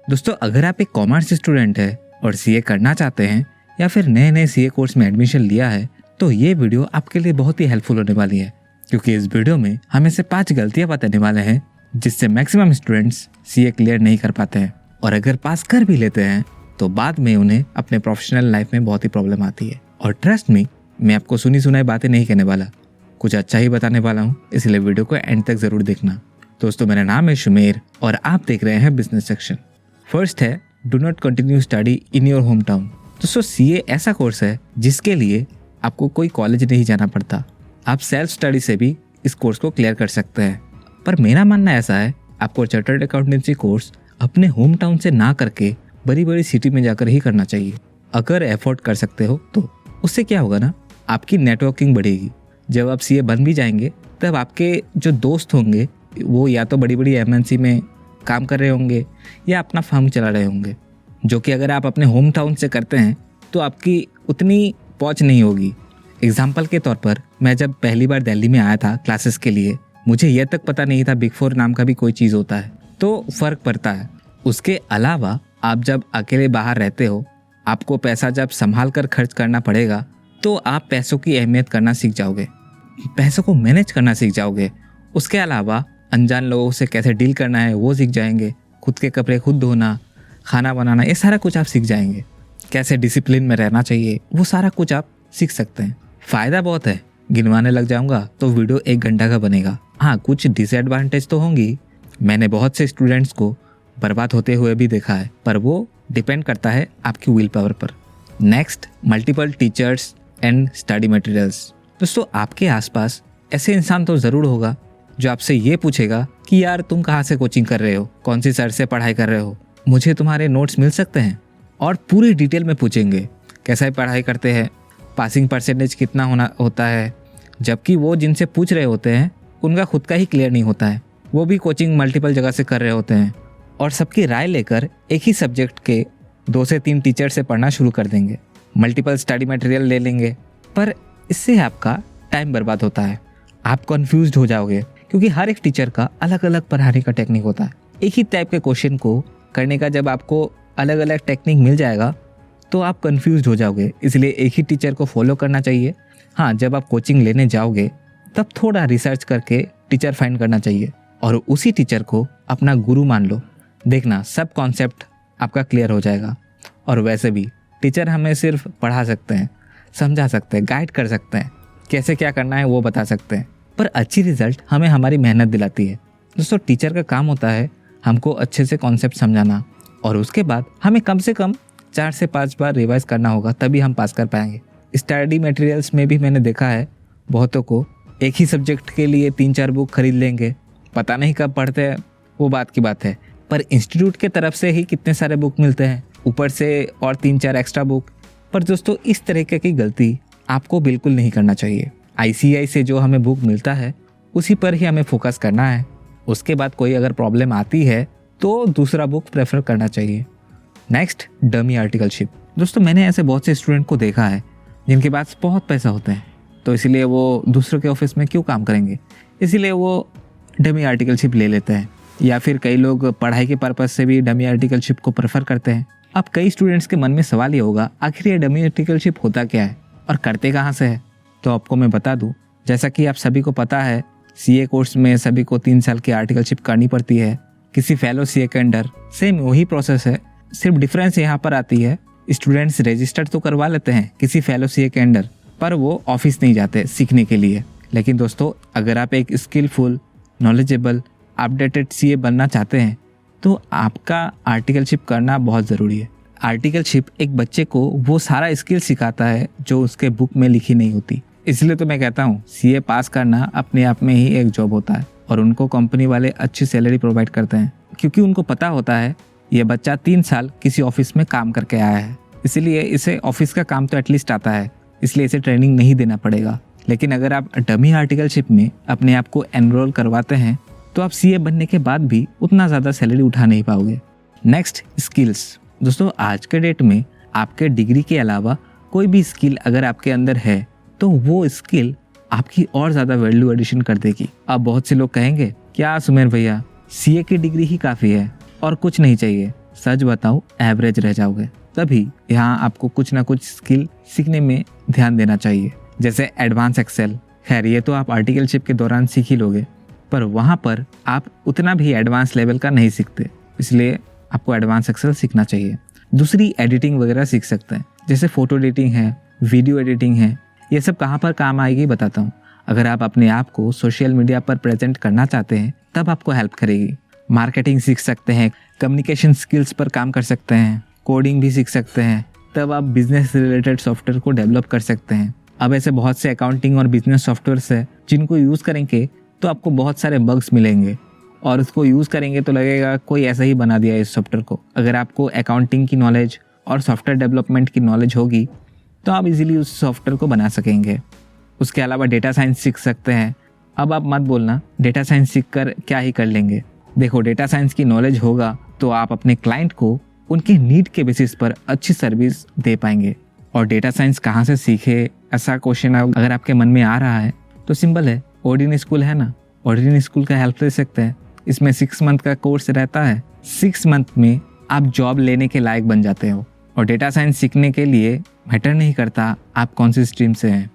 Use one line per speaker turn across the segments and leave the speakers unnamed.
दोस्तों, अगर आप एक कॉमर्स स्टूडेंट है और सीए करना चाहते हैं या फिर नए नए सीए कोर्स में एडमिशन लिया है तो ये वीडियो आपके लिए बहुत ही हेल्पफुल होने वाली है, क्योंकि इस वीडियो में हम ऐसे 5 गलतियां बताने वाले हैं जिससे मैक्सिमम स्टूडेंट्स सीए क्लियर नहीं कर पाते हैं, और अगर पास कर भी लेते हैं तो बाद में उन्हें अपने प्रोफेशनल लाइफ में बहुत ही प्रॉब्लम आती है। और ट्रस्ट मी, मैं आपको सुनी सुनाई बातें नहीं कहने वाला, कुछ अच्छा ही बताने वाला हूँ, इसलिए वीडियो को एंड तक जरूर देखना। दोस्तों, मेरा नाम है शुमेर और आप देख रहे हैं बिजनेस सेक्शन। फर्स्ट है, do not continue study in your home town. दोस्तों, सीए ऐसा कोर्स है जिसके लिए आपको कोई कॉलेज नहीं जाना पड़ता, आप सेल्फ स्टडी से भी इस कोर्स को क्लियर कर सकते हैं। पर मेरा मानना ऐसा है, आपको चार्टर्ड अकाउंटेंसी कोर्स अपने होम टाउन से ना करके बड़ी बड़ी सिटी में जाकर ही करना चाहिए। अगर एफोर्ड कर सकते हो तो उससे क्या होगा ना, आपकी नेटवर्किंग बढ़ेगी। जब आप सीए बन भी जाएंगे तब आपके जो दोस्त होंगे वो या तो बड़ी बड़ी एमएनसी में काम कर रहे होंगे या अपना फर्म चला रहे होंगे, जो कि अगर आप अपने होम टाउन से करते हैं तो आपकी उतनी पहुंच नहीं होगी। एग्जाम्पल के तौर पर, मैं जब पहली बार दिल्ली में आया था क्लासेस के लिए, मुझे यह तक पता नहीं था बिग 4 नाम का भी कोई चीज़ होता है, तो फ़र्क पड़ता है। उसके अलावा आप जब अकेले बाहर रहते हो, आपको पैसा जब संभाल कर खर्च करना पड़ेगा तो आप पैसों की अहमियत करना सीख जाओगे, पैसों को मैनेज करना सीख जाओगे। उसके अलावा अनजान लोगों से कैसे डील करना है वो सीख जाएंगे, खुद के कपड़े खुद धोना, खाना बनाना, ये सारा कुछ आप सीख जाएंगे। कैसे डिसिप्लिन में रहना चाहिए वो सारा कुछ आप सीख सकते हैं। फ़ायदा बहुत है, गिनवाने लग जाऊंगा तो वीडियो 1 घंटा का बनेगा। हाँ, कुछ डिसएडवांटेज तो होंगी, मैंने बहुत से स्टूडेंट्स को बर्बाद होते हुए भी देखा है, पर वो डिपेंड करता है आपकी विल पावर पर। Next, multiple teachers and study materials. दोस्तों, आपके आसपास ऐसे इंसान तो ज़रूर होगा जो आपसे ये पूछेगा कि यार तुम कहाँ से कोचिंग कर रहे हो, कौन सी सर से पढ़ाई कर रहे हो, मुझे तुम्हारे नोट्स मिल सकते हैं, और पूरी डिटेल में पूछेंगे कैसा पढ़ाई करते हैं, पासिंग परसेंटेज कितना होता है। जबकि वो जिनसे पूछ रहे होते हैं उनका खुद का ही क्लियर नहीं होता है, वो भी कोचिंग मल्टीपल जगह से कर रहे होते हैं और सबकी राय लेकर एक ही सब्जेक्ट के 2 से 3 टीचर से पढ़ना शुरू कर देंगे, मल्टीपल स्टडी मटेरियल ले लेंगे। पर इससे आपका टाइम बर्बाद होता है, आप कन्फ्यूज्ड हो जाओगे, क्योंकि हर एक टीचर का अलग अलग पढ़ाने का टेक्निक होता है। एक ही टाइप के क्वेश्चन को करने का जब आपको अलग अलग टेक्निक मिल जाएगा तो आप कंफ्यूज हो जाओगे, इसलिए एक ही टीचर को फॉलो करना चाहिए। हाँ, जब आप कोचिंग लेने जाओगे तब थोड़ा रिसर्च करके टीचर फाइंड करना चाहिए और उसी टीचर को अपना गुरु मान लो। देखना, सब कॉन्सेप्ट आपका क्लियर हो जाएगा। और वैसे भी टीचर हमें सिर्फ पढ़ा सकते हैं, समझा सकते हैं, गाइड कर सकते हैं, कैसे क्या करना है वो बता सकते हैं, पर अच्छी रिजल्ट हमें हमारी मेहनत दिलाती है। दोस्तों, टीचर का काम होता है हमको अच्छे से कॉन्सेप्ट समझाना, और उसके बाद हमें कम से कम 4 से 5 बार रिवाइज करना होगा, तभी हम पास कर पाएंगे। स्टडी मटेरियल्स में भी मैंने देखा है बहुतों को एक ही सब्जेक्ट के लिए 3-4 बुक खरीद लेंगे, पता नहीं कब पढ़ते हैं वो बात की बात है, पर इंस्टीट्यूट के तरफ से ही कितने सारे बुक मिलते हैं, ऊपर से और 3-4 एक्स्ट्रा बुक। पर दोस्तों, इस तरीके की गलती आपको बिल्कुल नहीं करना चाहिए। ICAI से जो हमें बुक मिलता है उसी पर ही हमें फोकस करना है। उसके बाद कोई अगर प्रॉब्लम आती है तो दूसरा बुक प्रेफर करना चाहिए। Next, dummy articleship. दोस्तों, मैंने ऐसे बहुत से स्टूडेंट को देखा है जिनके पास बहुत पैसा होता है, तो इसलिए वो दूसरों के ऑफिस में क्यों काम करेंगे, इसीलिए वो डमी आर्टिकलशिप ले लेते हैं। या फिर कई लोग पढ़ाई के पर्पज़ से भी डमी आर्टिकलशिप को प्रेफर करते हैं। अब कई स्टूडेंट्स के मन में सवाल ये होगा, आखिर ये डमी आर्टिकलशिप होता क्या है और करते कहाँ से है? तो आपको मैं बता दूँ, जैसा कि आप सभी को पता है, सीए कोर्स में सभी को 3 साल की आर्टिकलशिप करनी पड़ती है किसी फेलो सीए के अंडर। सेम वही प्रोसेस है, सिर्फ डिफरेंस यहाँ पर आती है, स्टूडेंट्स रजिस्टर तो करवा लेते हैं किसी फेलो सीए के अंडर, पर वो ऑफिस नहीं जाते सीखने के लिए। लेकिन दोस्तों, अगर आप एक स्किलफुल, नॉलेजेबल, अपडेटेड सीए बनना चाहते हैं तो आपका आर्टिकलशिप करना बहुत ज़रूरी है। आर्टिकलशिप एक बच्चे को वो सारा स्किल सिखाता है जो उसके बुक में लिखी नहीं होती। इसलिए तो मैं कहता हूँ सीए पास करना अपने आप में ही एक जॉब होता है, और उनको कंपनी वाले अच्छी सैलरी प्रोवाइड करते हैं, क्योंकि उनको पता होता है ये बच्चा 3 साल किसी ऑफिस में काम करके आया है, इसलिए इसे ऑफिस का काम तो एटलीस्ट आता है, इसलिए इसे ट्रेनिंग नहीं देना पड़ेगा। लेकिन अगर आप डमी आर्टिकलशिप में अपने आप को एनरोल करवाते हैं तो आप सीए बनने के बाद भी उतना ज़्यादा सैलरी उठा नहीं पाओगे। Next, skills. दोस्तों, आज के डेट में आपके डिग्री के अलावा कोई भी स्किल अगर आपके अंदर है तो वो स्किल आपकी और ज़्यादा वैल्यू एडिशन कर देगी। अब बहुत से लोग कहेंगे, क्या सुमेर भैया, सीए की डिग्री ही काफ़ी है और कुछ नहीं चाहिए। सच बताऊं एवरेज रह जाओगे। तभी यहाँ आपको कुछ ना कुछ स्किल सीखने में ध्यान देना चाहिए, जैसे एडवांस एक्सेल। खैर ये तो आप आर्टिकलशिप के दौरान सीख ही लोगे, पर वहाँ पर आप उतना भी एडवांस लेवल का नहीं सीखते, इसलिए आपको एडवांस एक्सेल सीखना चाहिए। दूसरी एडिटिंग वगैरह सीख सकते हैं, जैसे फ़ोटो एडिटिंग है, वीडियो एडिटिंग है। ये सब कहाँ पर काम आएगी बताता हूँ। अगर आप अपने आप को सोशल मीडिया पर प्रेजेंट करना चाहते हैं तब आपको हेल्प करेगी। मार्केटिंग सीख सकते हैं, कम्युनिकेशन स्किल्स पर काम कर सकते हैं, कोडिंग भी सीख सकते हैं, तब आप बिजनेस रिलेटेड सॉफ्टवेयर को डेवलप कर सकते हैं। अब ऐसे बहुत से अकाउंटिंग और बिजनेस सॉफ्टवेयर्स है जिनको यूज़ करेंगे तो आपको बहुत सारे बग्स मिलेंगे और उसको यूज़ करेंगे तो लगेगा कोई ऐसा ही बना दिया इस सॉफ्टवेयर को। अगर आपको अकाउंटिंग की नॉलेज और सॉफ्टवेयर डेवलपमेंट की नॉलेज होगी तो आप इजीली उस सॉफ्टवेयर को बना सकेंगे। उसके अलावा डेटा साइंस सीख सकते हैं। अब आप मत बोलना डेटा साइंस सीख कर क्या ही कर लेंगे। देखो, डेटा साइंस की नॉलेज होगा तो आप अपने क्लाइंट को उनके नीड के बेसिस पर अच्छी सर्विस दे पाएंगे। और डेटा साइंस कहाँ से सीखे, ऐसा क्वेश्चन अगर आपके मन में आ रहा है तो सिंपल है, ओडिन स्कूल है ना, ओडिन स्कूल का हेल्प ले सकते हैं। इसमें 6 मंथ का कोर्स रहता है। 6 मंथ में आप जॉब लेने के लायक बन जाते हो। और डेटा साइंस सीखने के लिए मैटर नहीं करता आप कौन सी स्ट्रीम से हैं,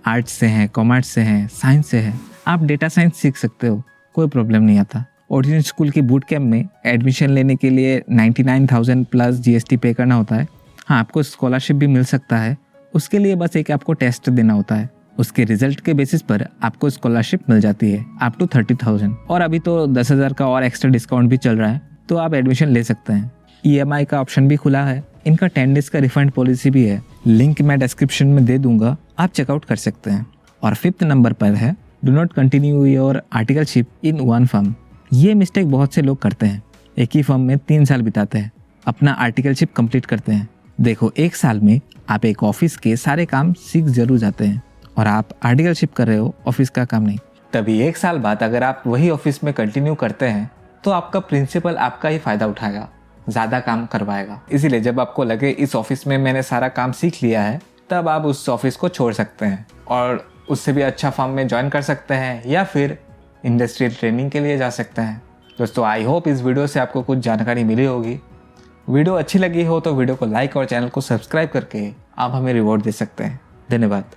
आर्ट्स से हैं, कॉमर्स से हैं, साइंस से हैं, आप डेटा साइंस सीख सकते हो, कोई प्रॉब्लम नहीं आता। ओडिन स्कूल की बूट कैंप में एडमिशन लेने के लिए 99,000 प्लस GST पे करना होता है। हाँ, आपको स्कॉलरशिप भी मिल सकता है, उसके लिए बस एक आपको टेस्ट देना होता है। उसके रिजल्ट के बेसिस पर आपको स्कॉलरशिप मिल जाती है अप टू 30,000। और अभी तो 10,000 का और एक्स्ट्रा डिस्काउंट भी चल रहा है, तो आप एडमिशन ले सकते हैं। EMI का ऑप्शन भी खुला है। इनका 10 डेज का रिफंड पॉलिसी भी है, लिंक मैं डिस्क्रिप्शन में दे दूंगा, आप चेकआउट कर सकते हैं। और 5th नंबर पर है do not continue your articleship in one firm. ये मिस्टेक बहुत से लोग करते हैं, एक ही फर्म में 3 साल बिताते हैं, अपना आर्टिकलशिप कंप्लीट करते हैं। देखो, 1 साल में आप एक ऑफिस के सारे काम सीख जरूर जाते हैं और आप आर्टिकलशिप कर रहे हो, ऑफिस का काम नहीं। तभी 1 साल बाद अगर आप वही ऑफिस में कंटिन्यू करते हैं तो आपका प्रिंसिपल आपका ही फायदा उठाएगा, ज़्यादा काम करवाएगा। इसीलिए जब आपको लगे इस ऑफिस में मैंने सारा काम सीख लिया है, तब आप उस ऑफिस को छोड़ सकते हैं और उससे भी अच्छा फर्म में ज्वाइन कर सकते हैं या फिर इंडस्ट्रियल ट्रेनिंग के लिए जा सकते हैं। दोस्तों, आई होप इस वीडियो से आपको कुछ जानकारी मिली होगी। वीडियो अच्छी लगी हो तो वीडियो को लाइक और चैनल को सब्सक्राइब करके आप हमें रिवॉर्ड दे सकते हैं। धन्यवाद।